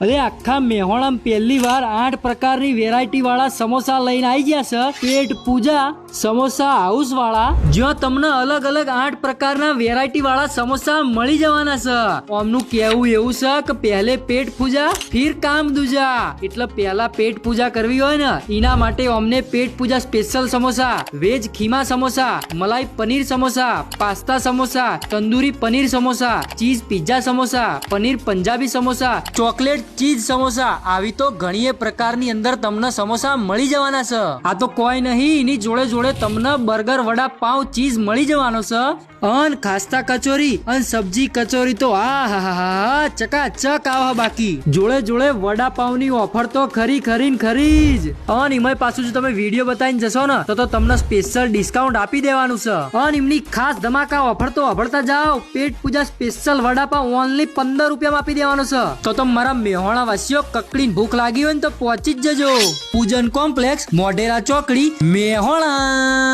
અરે આખા મેહોણામાં પહેલી વાર 8 પ્રકારની વેરાયટી વાળા સમોસા લઈને આવી ગયા છે પેટ પૂજા સમોસા હાઉસ વાળા, જ્યાં તમને અલગ અલગ 8 પ્રકારના વેરાયટી વાળા સમોસા મળી જવાના છે. આમનું કેવું એવું છે કે પહેલે પેટ પૂજા ફિર કામ દૂજા, એટલે પહેલા પેટ પૂજા કરવી હોય ને એના માટે અમને પેટ પૂજા સ્પેશિયલ સમોસા, વેજ ખીમા સમોસા, મલાઈ paneer samosa, pasta samosa, tandoori paneer samosa, cheese pizza samosa, paneer Punjabi samosa, chocolate cheese samosa, આવી તો ઘણી પ્રકારની અંદર તમને સમોસા મળી જવાના છે. આ તો કોઈ નહીં, એની જોડે જોડે તમને બર્ગર વડા પાઉં ચીઝ મળી જવાનો છે. અન ખાસ્તા કચોરી અને સબ્જી કચોરી તો આ ચકાચક આવે. બાકી જોડે જોડે વડા પાઉં ની ઓફર તો ખરી જ. અન એમાં પાછું જો તમે વિડીયો બતાવીને જશો ને તો તમને સ્પેશિયલ ડિસ્કાઉન્ટ આપી દેવાનું છે. અન એમની ખાસ ધમાકા ઓફર તો અભળતા જાઓ. પેટ પૂજા સ્પેશિયલ વડા પાઉં ઓનલી 15 રૂપિયામાં આપી દેવાનું છે. તો મારા મેહોણા વાસીઓ કકડીને ભૂખ લાગી હોય ને તો પહોંચી જ જજો. પૂજન કોમ્પ્લેક્સ, મોઢેરા ચોકડી, મેહોણા.